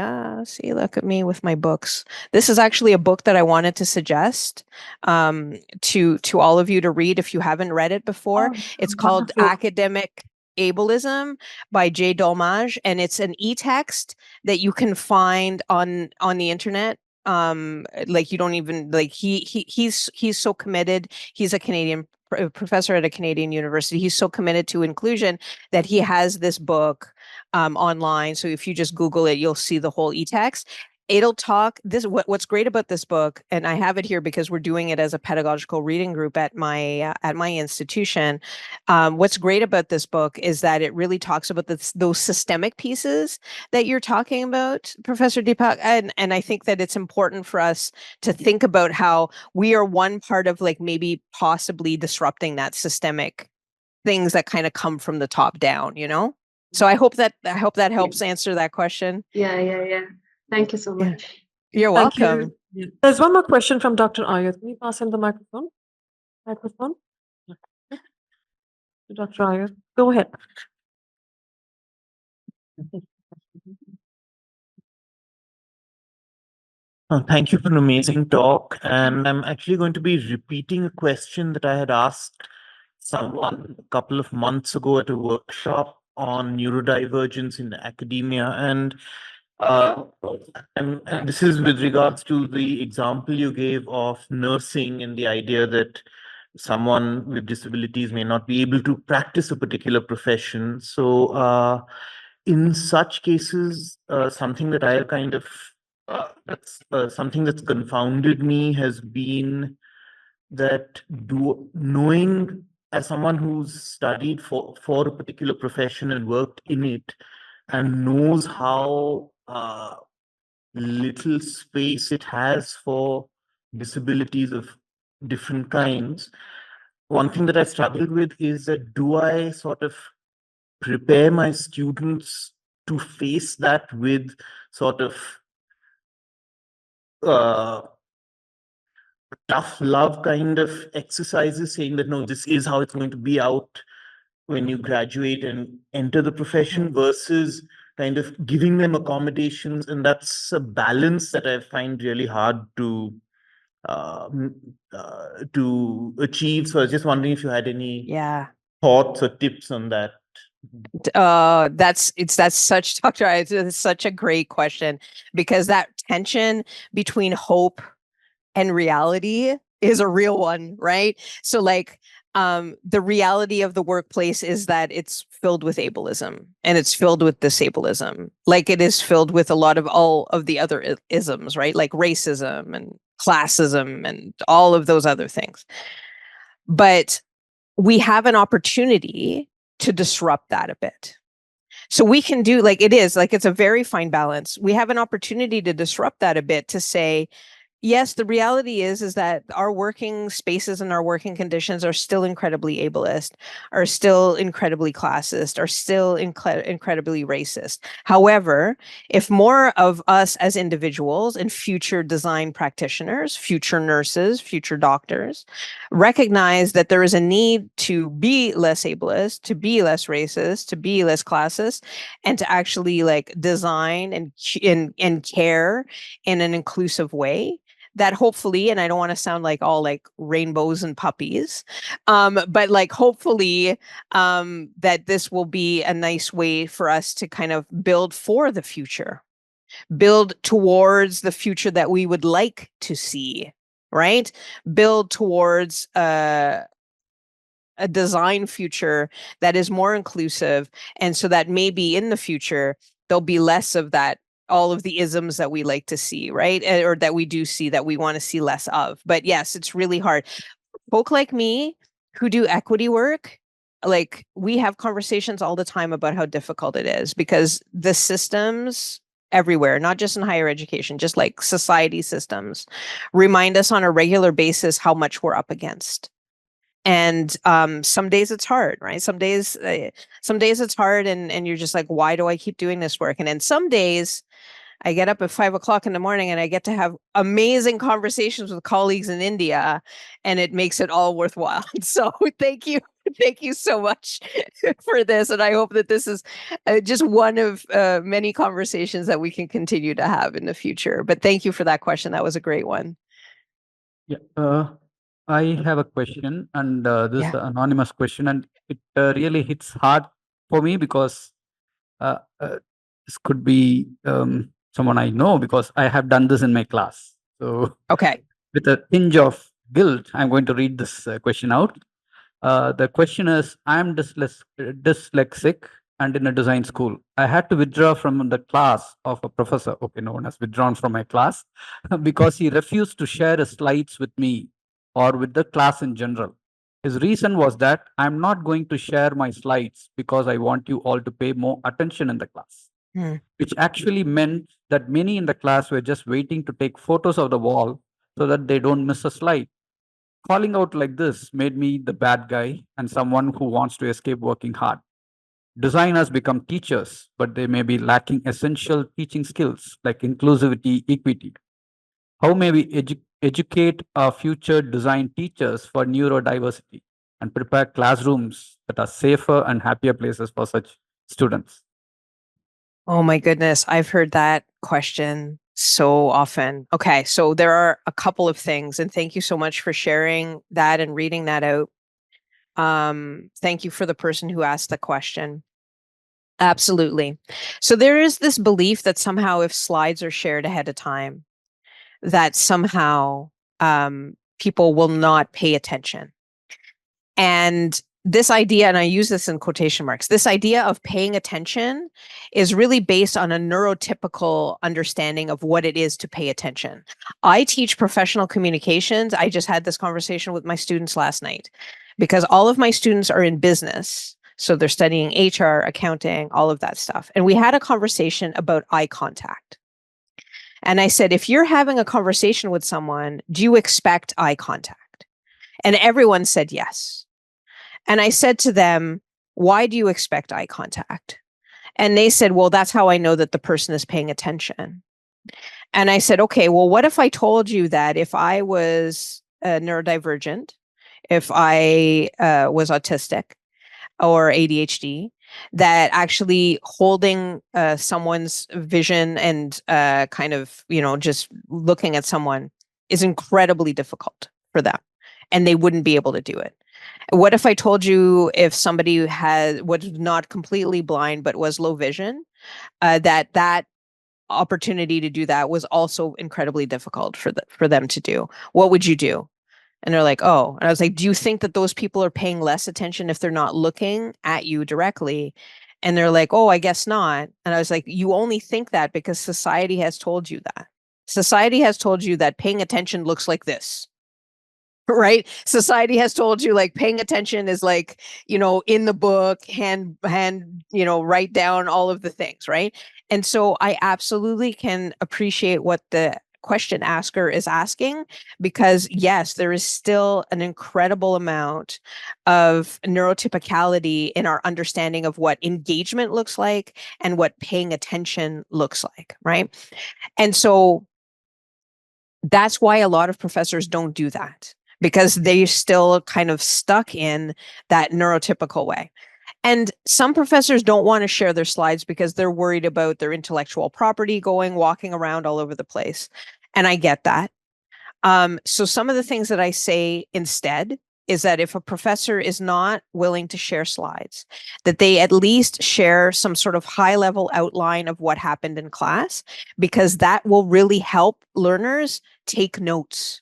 see, look at me with my books. This is actually a book that I wanted to suggest to all of you to read if you haven't read it before. It's called wonderful. Academic Ableism by Jay Dolmage, and it's an e-text that you can find on the internet. Like you don't even like he's so committed. He's a Canadian professor at a Canadian university. He's so committed to inclusion that he has this book online. So if you just Google it, you'll see the whole e-text. It'll talk this what's great about this book, and I have it here because we're doing it as a pedagogical reading group at my institution. What's great about this book is that it really talks about those systemic pieces that you're talking about, Professor Deepak, and I think that it's important for us to think about how we are one part of like maybe possibly disrupting that systemic things that kind of come from the top down, you know? So I hope that helps answer that question. Yeah. Thank you so Yeah. much. You're Thank welcome. you. There's one more question from Dr. Iyer. Can you pass him the microphone? To Dr. Iyer. Go ahead. Thank you for an amazing talk. And I'm actually going to be repeating a question that I had asked someone a couple of months ago at a workshop on neurodivergence in academia. And this is with regards to the example you gave of nursing and the idea that someone with disabilities may not be able to practice a particular profession. So in such cases, something that I kind of something that's confounded me has been that knowing as someone who's studied for a particular profession and worked in it and knows how little space it has for disabilities of different kinds. One thing that I struggled with is that do I sort of prepare my students to face that with sort of tough love kind of exercises, saying that no, this is how it's going to be out when you graduate and enter the profession, versus kind of giving them accommodations. And that's a balance that I find really hard to achieve. So I was just wondering if you had any thoughts or tips on that. That's such, Dr. It's such a great question, because that tension between hope and reality is a real one, right? So like the reality of the workplace is that it's filled with ableism and it's filled with disableism, like it is filled with a lot of all of the other isms, right? Like racism and classism and all of those other things. But we have an opportunity to disrupt that a bit. So we can do, like, it is like, it's a very fine balance. We have an opportunity to disrupt that a bit, to say, yes, the reality is that our working spaces and our working conditions are still incredibly ableist, are still incredibly classist, are still incredibly racist. However, if more of us as individuals and future design practitioners, future nurses, future doctors, recognize that there is a need to be less ableist, to be less racist, to be less classist, and to actually like design and care in an inclusive way, that hopefully, and I don't want to sound like all like rainbows and puppies, but like hopefully that this will be a nice way for us to kind of build for the future, build towards the future that we would like to see, right? Build towards a design future that is more inclusive. And so that maybe in the future, there'll be less of that, all of the isms that we like to see, right? Or that we do see, that we want to see less of. But yes, it's really hard. Folk like me who do equity work, like we have conversations all the time about how difficult it is, because the systems everywhere, not just in higher education, just like society systems, remind us on a regular basis how much we're up against. And some days it's hard, right? Some days it's hard, and you're just like, why do I keep doing this work? And then some days I get up at 5 o'clock in the morning and I get to have amazing conversations with colleagues in India, and it makes it all worthwhile. So thank you. Thank you so much for this. And I hope that this is just one of many conversations that we can continue to have in the future. But thank you for that question. That was a great one. Yeah, I have a question, and this is Yeah. an anonymous question, and it really hits hard for me because this could be someone I know, because I have done this in my class. So, Okay. with a tinge of guilt, I'm going to read this question out. The question is, I'm dyslexic and in a design school. I had to withdraw from the class of a professor, okay, no one has withdrawn from my class, because he refused to share his slides with me or with the class in general. His reason was that I'm not going to share my slides because I want you all to pay more attention in the class, which actually meant that many in the class were just waiting to take photos of the wall so that they don't miss a slide. Calling out like this made me the bad guy and someone who wants to escape working hard. Designers become teachers, but they may be lacking essential teaching skills like inclusivity, equity. How may we educate our future design teachers for neurodiversity and prepare classrooms that are safer and happier places for such students? Oh my goodness, I've heard that question so often. Okay, so there are a couple of things, and thank you so much for sharing that and reading that out. Thank you for the person who asked the question. Absolutely. So there is this belief that somehow if slides are shared ahead of time, that somehow people will not pay attention. And this idea, and I use this in quotation marks, this idea of paying attention is really based on a neurotypical understanding of what it is to pay attention. I teach professional communications. I just had this conversation with my students last night because all of my students are in business. So they're studying HR, accounting, all of that stuff. And we had a conversation about eye contact. And I said, if you're having a conversation with someone, do you expect eye contact? And everyone said yes. And I said to them, why do you expect eye contact? And they said, well, that's how I know that the person is paying attention. And I said, okay, well, what if I told you that if I was neurodivergent, if I was autistic or ADHD, that actually holding someone's vision and kind of, just looking at someone is incredibly difficult for them, and they wouldn't be able to do it. What if I told you if somebody was not completely blind but was low vision, that opportunity to do that was also incredibly difficult for them to do? What would you do? And they're like, oh. And I was like, do you think that those people are paying less attention if they're not looking at you directly? And they're like, oh, I guess not. And I was like, you only think that because society has told you that. Society has told you that paying attention looks like this. Right? Society has told you like paying attention is like, in the book, hand, write down all of the things, right? And so I absolutely can appreciate what the question asker is asking, because yes, there is still an incredible amount of neurotypicality in our understanding of what engagement looks like and what paying attention looks like, right? And so that's why a lot of professors don't do that, because they're still kind of stuck in that neurotypical way. And some professors don't want to share their slides because they're worried about their intellectual property walking around all over the place. And I get that. So some of the things that I say instead is that if a professor is not willing to share slides, that they at least share some sort of high-level outline of what happened in class, because that will really help learners take notes.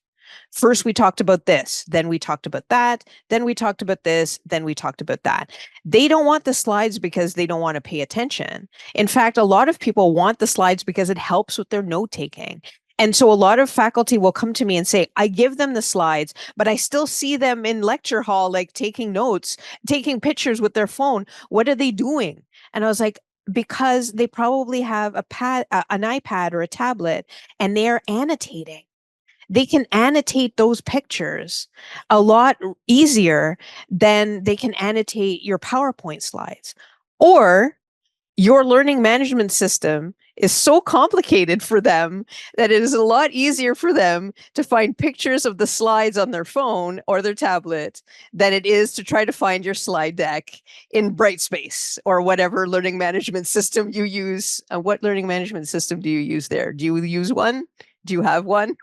First, we talked about this, then we talked about that, then we talked about this, then we talked about that. They don't want the slides because they don't want to pay attention. In fact, a lot of people want the slides because it helps with their note-taking. And so a lot of faculty will come to me and say, I give them the slides, but I still see them in lecture hall, like taking notes, taking pictures with their phone. What are they doing? And I was like, because they probably have an iPad or a tablet, and they're annotating. they can annotate those pictures a lot easier than they can annotate your PowerPoint slides. Or your learning management system is so complicated for them that it is a lot easier for them to find pictures of the slides on their phone or their tablet than it is to try to find your slide deck in Brightspace or whatever learning management system you use. What learning management system do you use there? Do you use one? Do you have one?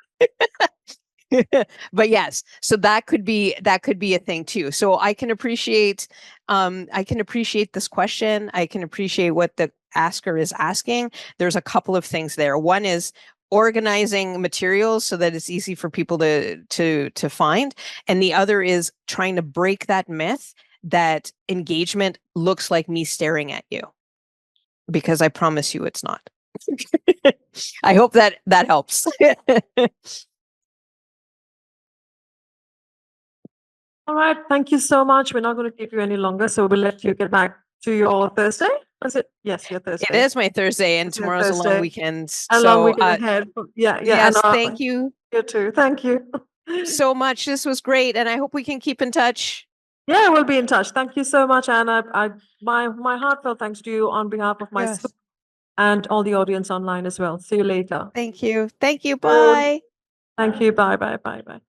But yes, so that could be a thing too. So I can appreciate this question. I can appreciate what the asker is asking. There's a couple of things there. One is organizing materials so that it's easy for people to find, and the other is trying to break that myth that engagement looks like me staring at you, because I promise you it's not. I hope that helps. All right, thank you so much. We're not going to keep you any longer, so we'll let you get back to your Thursday. Is it? Yes, your Thursday. It is my Thursday, and It's your tomorrow's a long Thursday. weekend. A So long weekend ahead. Yeah, yeah. yes, and, thank you You too. Thank you. so much. This was great, and I hope we can keep in touch. Yeah, we'll be in touch. Thank you so much, Anna. My heartfelt thanks to you on behalf of my Yes. school and all the audience online as well. See you later. Thank you. Thank you. Bye. Thank you. Bye, bye, bye, bye.